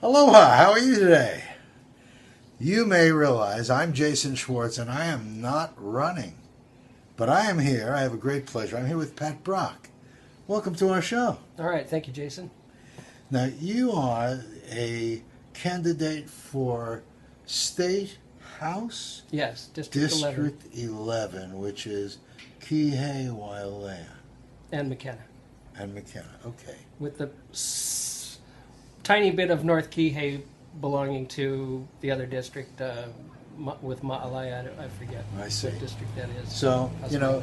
Aloha, how are you today? You may realize I'm Jason Schwartz and I am not running. But I am here. I have a great pleasure. I'm here with Pat Brock. Welcome to our show. All right, thank you, Jason. Now, you are a candidate for State House? Yes, District 11. District 11, which is Kihei, Wailea. And Makena. And Makena, okay. With the tiny bit of North Kihei belonging to the other district with Ma'alai, I forget I see. what district that is. So, you know,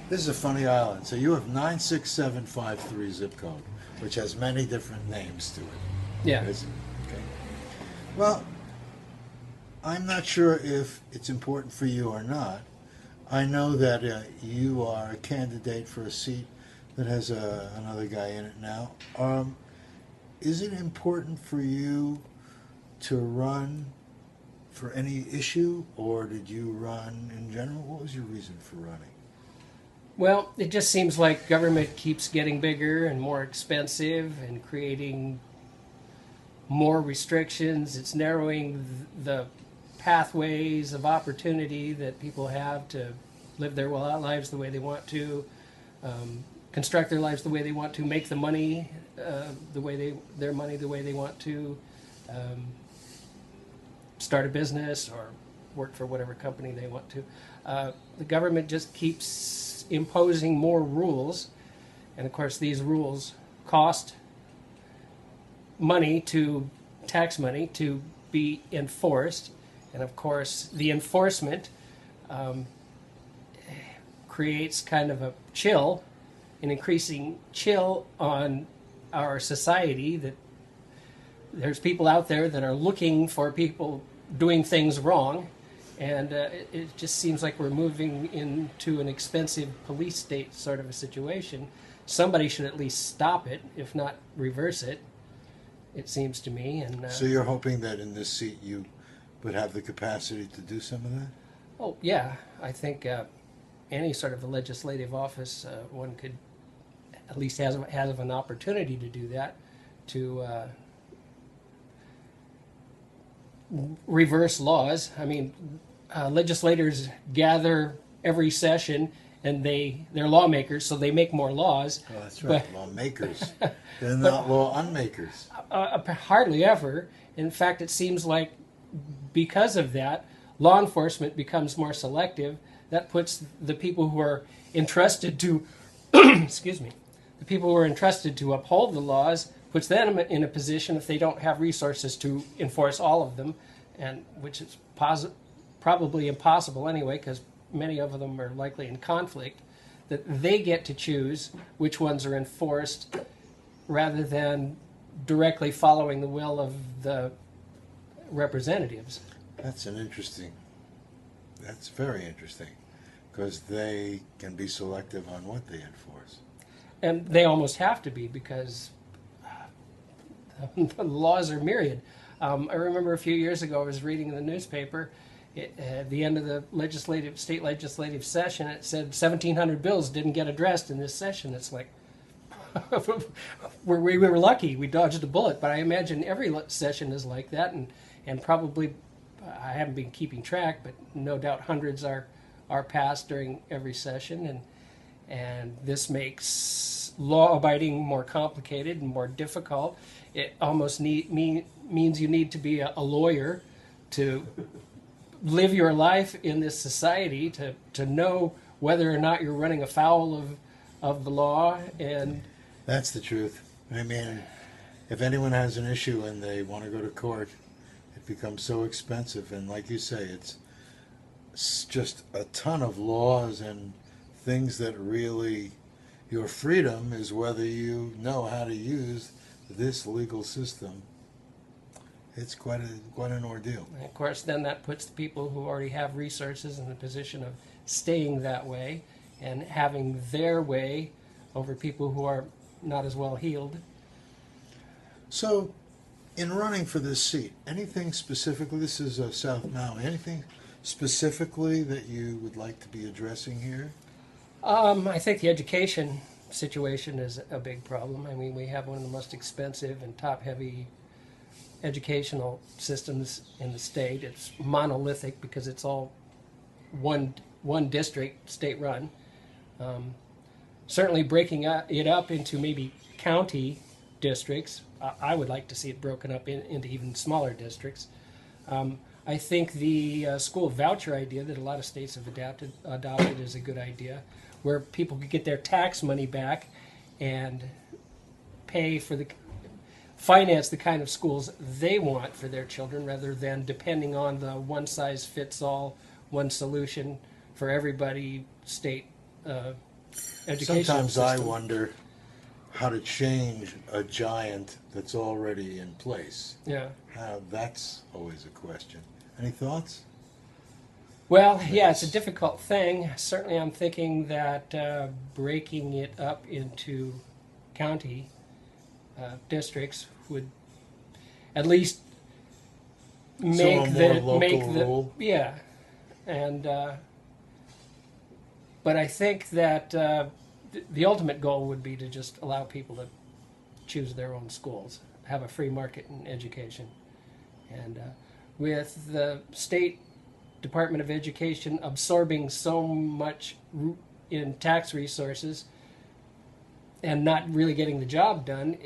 this is a funny island. So you have 96753 zip code, which has many different names to it. Yeah. Okay. Well, I'm not sure if it's important for you or not. I know that you are a candidate for a seat that has another guy in it now. Is it important for you to run for any issue, or did you run in general? What was your reason for running? Well, it just seems like government keeps getting bigger and more expensive and creating more restrictions. It's narrowing the pathways of opportunity that people have to live their lives the way they want to, construct their lives the way they want to, make the money their money the way they want to, start a business or work for whatever company they want to. The government just keeps imposing more rules, and of course these rules cost money, tax money, to be enforced, and of course the enforcement creates kind of an increasing chill on our society, that there's people out there that are looking for people doing things wrong, and it just seems like we're moving into an expensive police state sort of a situation. Somebody should at least stop it, if not reverse it, it seems to me. And so you're hoping that in this seat you would have the capacity to do some of that? Oh, yeah. I think any sort of a legislative office, one could at least have an opportunity to do that, to reverse laws. I mean, legislators gather every session, and they're lawmakers, so they make more laws. Oh, that's right, lawmakers. They're not law unmakers. Hardly ever. In fact, it seems like because of that, law enforcement becomes more selective. That puts the people who are entrusted to, excuse me, the people who are entrusted to uphold the laws, puts them in a position, if they don't have resources to enforce all of them, and which is probably impossible anyway, because many of them are likely in conflict, that they get to choose which ones are enforced rather than directly following the will of the representatives. That's very interesting, because they can be selective on what they enforce. And they almost have to be, because the laws are myriad. I remember a few years ago I was reading in the newspaper, at the end of the state legislative session, it said 1,700 bills didn't get addressed in this session. It's like, we were lucky, we dodged a bullet, but I imagine every session is like that, and probably, I haven't been keeping track, but no doubt hundreds are passed during every session, and this makes law-abiding more complicated and more difficult. It almost means you need to be a lawyer to live your life in this society, to know whether or not you're running afoul of the law. And that's the truth. I mean, if anyone has an issue and they want to go to court, it becomes so expensive, and like you say, it's just a ton of laws and things that really, your freedom is whether you know how to use this legal system. It's quite an ordeal. And of course, then that puts the people who already have resources in the position of staying that way and having their way over people who are not as well heeled. So, in running for this seat, anything specifically, this is South Maui, anything specifically that you would like to be addressing here? I think the education situation is a big problem. I mean, we have one of the most expensive and top-heavy educational systems in the state. It's monolithic because it's all one district, state run. Certainly breaking it up into maybe county districts. I would like to see it broken up into even smaller districts. I think the school voucher idea that a lot of states have adopted is a good idea, where people could get their tax money back and pay for finance the kind of schools they want for their children, rather than depending on the one-size-fits-all, one solution for everybody state education. Sometimes I wonder how to change a giant that's already in place. Yeah. That's always a question. Any thoughts? Well, yeah, it's a difficult thing. Certainly, I'm thinking that breaking it up into county districts would at least make rule. Yeah, and but I think that the ultimate goal would be to just allow people to choose their own schools, have a free market in education, and with the state Department of Education absorbing so much in tax resources and not really getting the job done,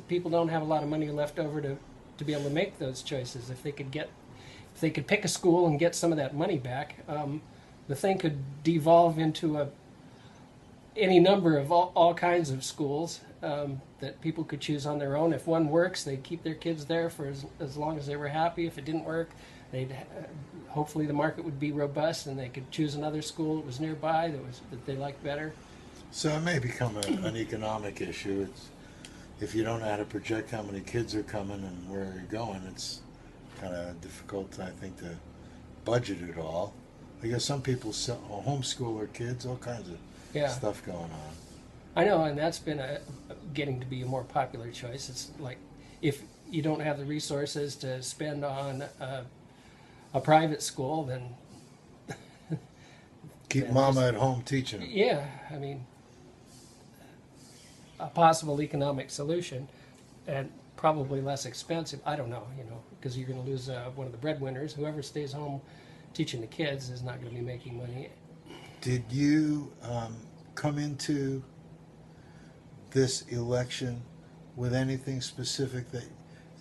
people don't have a lot of money left over to be able to make those choices. If they could pick a school and get some of that money back, the thing could devolve into any number of all kinds of schools that people could choose on their own. If one works, they'd keep their kids there for as long as they were happy. If it didn't work, hopefully the market would be robust and they could choose another school that was nearby that they liked better. So it may become an economic issue. If you don't know how to project how many kids are coming and where you're going, it's kind of difficult, I think, to budget it all. I guess some people homeschool their kids, all kinds of stuff going on. I know, and that's been getting to be a more popular choice. It's like if you don't have the resources to spend on a private school, then keep mama at home teaching them. Yeah, I mean, a possible economic solution, and probably less expensive. I don't know, because you're going to lose one of the breadwinners. Whoever stays home teaching the kids is not going to be making money. Did you come into this election with anything specific that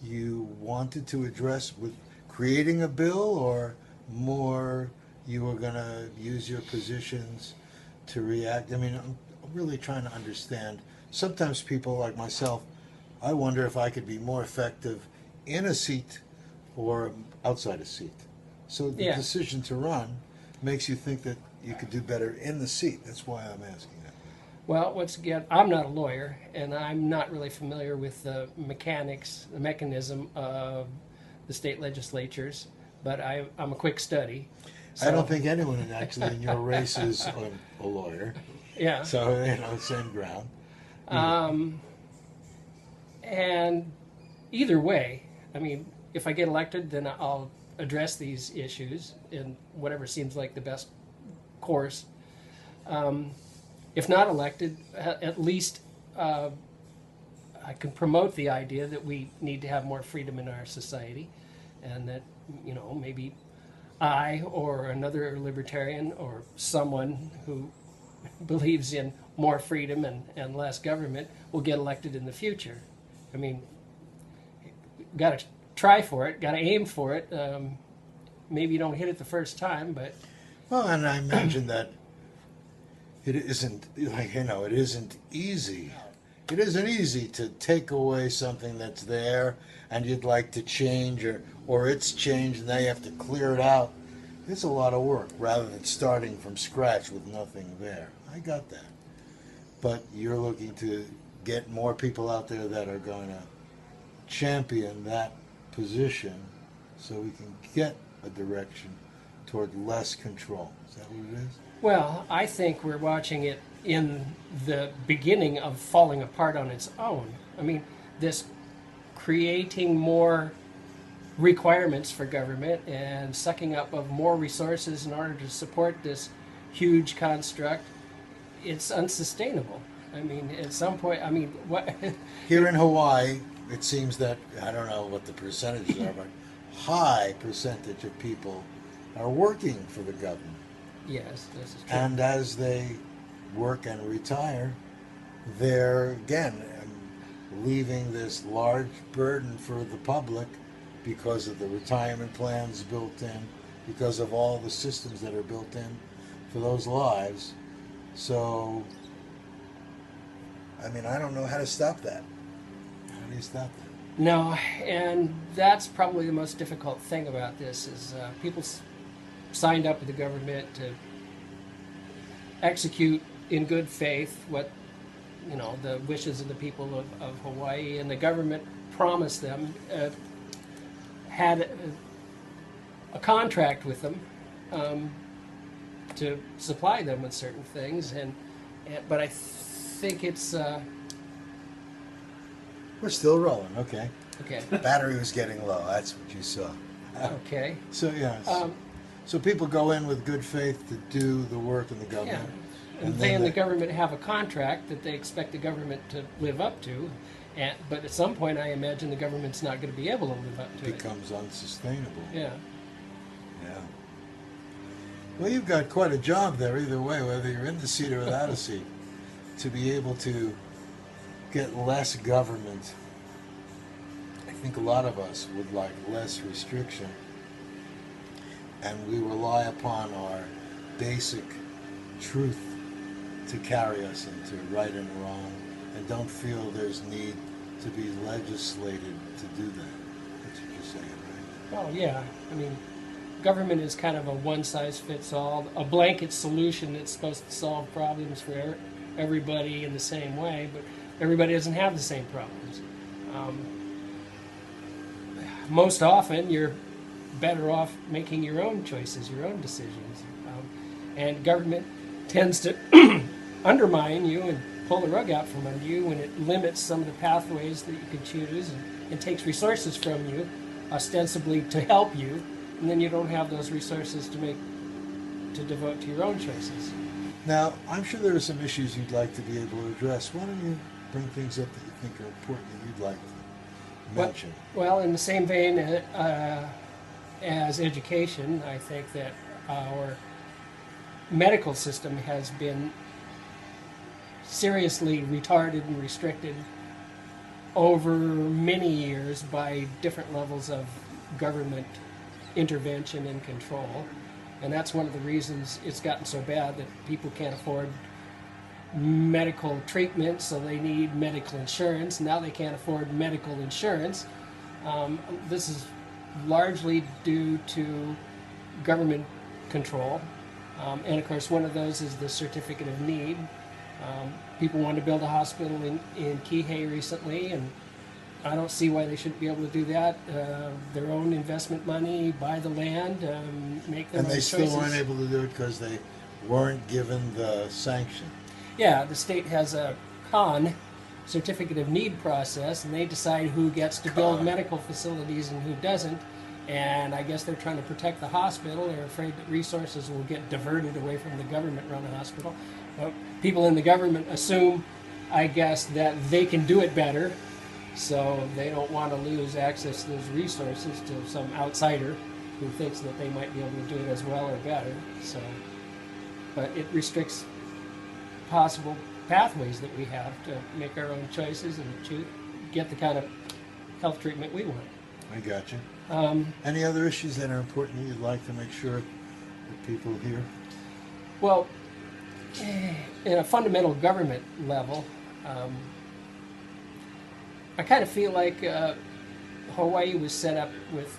you wanted to address with creating a bill, or more you were going to use your positions to react? I mean, I'm really trying to understand. Sometimes people like myself, I wonder if I could be more effective in a seat or outside a seat. So the decision to run makes you think that you could do better in the seat. That's why I'm asking that. Well, once again, I'm not a lawyer, and I'm not really familiar with the mechanism of the state legislatures, but I'm a quick study. So. I don't think anyone actually in your race is a lawyer. Yeah. So, same ground. And either way, I mean, if I get elected, then I'll address these issues in whatever seems like the best course. If not elected, at least I can promote the idea that we need to have more freedom in our society, and that, maybe I or another libertarian or someone who believes in more freedom and less government will get elected in the future. I mean, got to try for it, got to aim for it. Maybe you don't hit it the first time, but... Well, and I imagine that it isn't, it isn't easy. It isn't easy to take away something that's there and you'd like to change, or it's changed and now you have to clear it out. It's a lot of work rather than starting from scratch with nothing there. I got that. But you're looking to get more people out there that are going to champion that position so we can get a direction toward less control. Is that what it is? Well, I think we're watching it in the beginning of falling apart on its own. I mean, this creating more requirements for government and sucking up of more resources in order to support this huge construct, it's unsustainable. I mean, at some point, what... Here in Hawaii, it seems that, I don't know what the percentages are, but high percentage of people are working for the government. Yes, this is true. And as they work and retire, they're again leaving this large burden for the public because of the retirement plans built in, because of all the systems that are built in for those lives. So, I mean, I don't know how to stop that. How do you stop that? No, and that's probably the most difficult thing about this is people signed up with the government to execute in good faith what, you know, the wishes of the people of Hawaii, and the government promised them, had a contract with them to supply them with certain things, but I think it's We're still rolling, okay. okay. Battery was getting low, that's what you saw. Okay. So, yeah. So people go in with good faith to do the work in the Yeah, government. and they and the government have a contract that they expect the government to live up to, but at some point, I imagine the government's not going to be able to live up to it. Becomes unsustainable. Yeah. Yeah. Well, you've got quite a job there either way, whether you're in the seat or without a seat, to be able to get less government. I think a lot of us would like less restriction, and we rely upon our basic truth to carry us into right and wrong, and don't feel there's need to be legislated to do that. That's what you're saying, right? Well, yeah. I mean, government is kind of a one-size-fits-all, a blanket solution that's supposed to solve problems for everybody in the same way, but everybody doesn't have the same problems. Most often, you're better off making your own choices, your own decisions. And government tends to undermine you and pull the rug out from under you when it limits some of the pathways that you can choose and takes resources from you, ostensibly to help you, and then you don't have those resources to devote to your own choices. Now, I'm sure there are some issues you'd like to be able to address. Why don't you bring things up that you think are important that you'd like to mention? Well, in the same vein as education, I think that our medical system has been seriously retarded and restricted over many years by different levels of government intervention and control. And that's one of the reasons it's gotten so bad that people can't afford medical treatment, so they need medical insurance. Now they can't afford medical insurance. This is largely due to government control. And of course, one of those is the certificate of need. People wanted to build a hospital in Kihei recently, and I don't see why they shouldn't be able to do that. Their own investment money, buy the land, make their own choices. And they still weren't able to do it because they weren't given the sanction. Yeah, the state has a certificate of need process, and they decide who gets to build medical facilities and who doesn't. And I guess they're trying to protect the hospital. They're afraid that resources will get diverted away from the government-run hospital. People in the government assume, I guess, that they can do it better, so they don't want to lose access to those resources to some outsider who thinks that they might be able to do it as well or better. So, but it restricts possible pathways that we have to make our own choices and get the kind of health treatment we want. I got you. Any other issues that are important that you'd like to make sure that people hear? Well, in a fundamental government level, I kind of feel like Hawaii was set up with,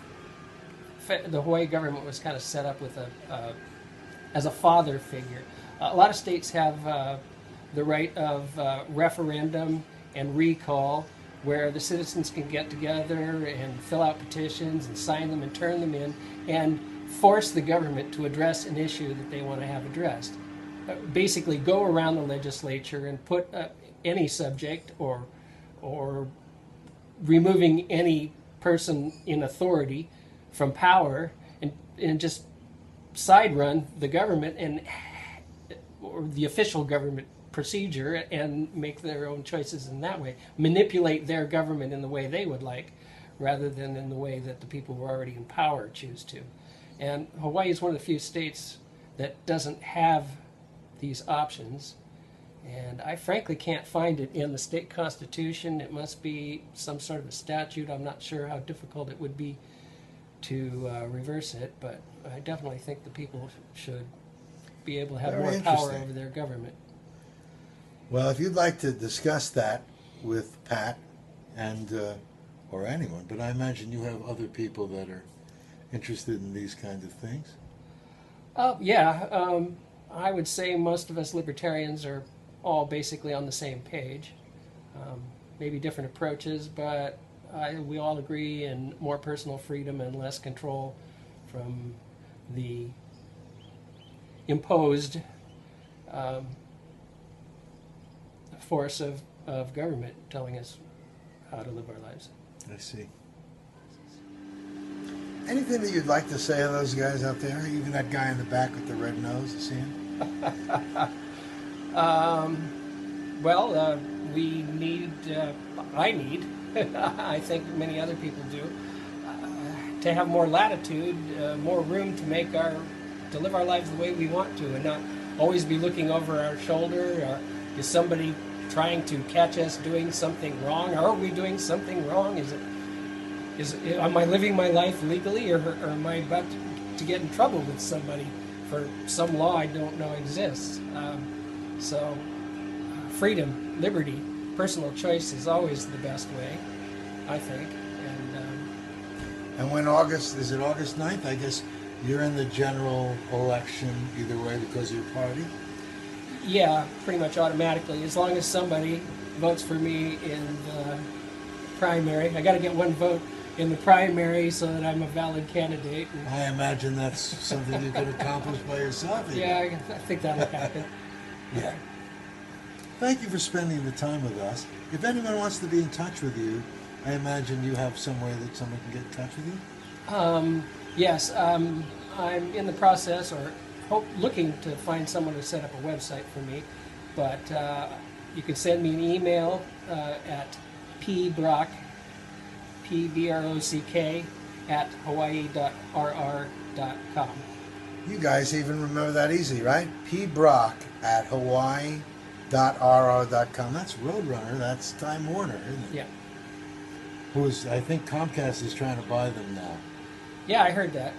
the Hawaii government was kind of set up with as a father figure. A lot of states have the right of referendum and recall, where the citizens can get together and fill out petitions and sign them and turn them in and force the government to address an issue that they want to have addressed. Basically go around the legislature and put any subject or removing any person in authority from power and just side run the government or the official government procedure and make their own choices in that way, manipulate their government in the way they would like, rather than in the way that the people who are already in power choose to. And Hawaii is one of the few states that doesn't have these options. And I frankly can't find it in the state constitution. It must be some sort of a statute. I'm not sure how difficult it would be to reverse it, but I definitely think the people should be able to have Very more power interesting. over their government. Well, if you'd like to discuss that with Pat and or anyone, but I imagine you have other people that are interested in these kinds of things. Yeah, I would say most of us libertarians are all basically on the same page. Maybe different approaches, but we all agree in more personal freedom and less control from the imposed force of government telling us how to live our lives. I see. Anything that you'd like to say to those guys out there? Even that guy in the back with the red nose, you see him? Well, we need, I need, I think many other people do, to have more latitude, more room to live our lives the way we want to, and not always be looking over our shoulder. Or is somebody trying to catch us doing something wrong? Are we doing something wrong? Am I living my life legally, or am I about to get in trouble with somebody for some law I don't know exists? So freedom, liberty, personal choice is always the best way, I think. And when is it August 9th? I guess you're in the general election either way because of your party? Yeah, pretty much automatically, as long as somebody votes for me in the primary. I got to get one vote in the primary so that I'm a valid candidate. I imagine that's something you could accomplish by yourself. Yeah, I think that'll happen. Yeah. Thank you for spending the time with us. If anyone wants to be in touch with you, I imagine you have some way that someone can get in touch with you? Yes, I'm in the process or looking to find someone to set up a website for me, but you can send me an email at pbrock, PBROCK, at hawaii.rr.com. You guys even remember that easy, right? pbrock at hawaii.rr.com. That's Roadrunner. That's Time Warner, isn't it? Yeah. I think Comcast is trying to buy them now. Yeah, I heard that.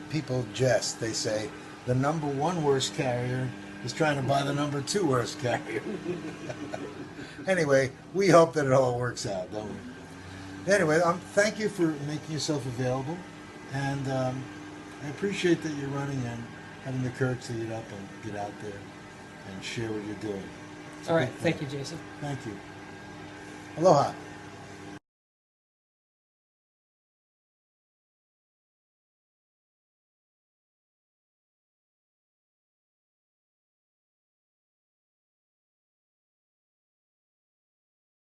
People jest. They say the number one worst carrier is trying to buy the number two worst carrier. Anyway, we hope that it all works out, don't we? Anyway, thank you for making yourself available, and I appreciate that you're running and having the courage to get up and get out there and share what you're doing. All right, thank you, Jason. Thank you. Aloha.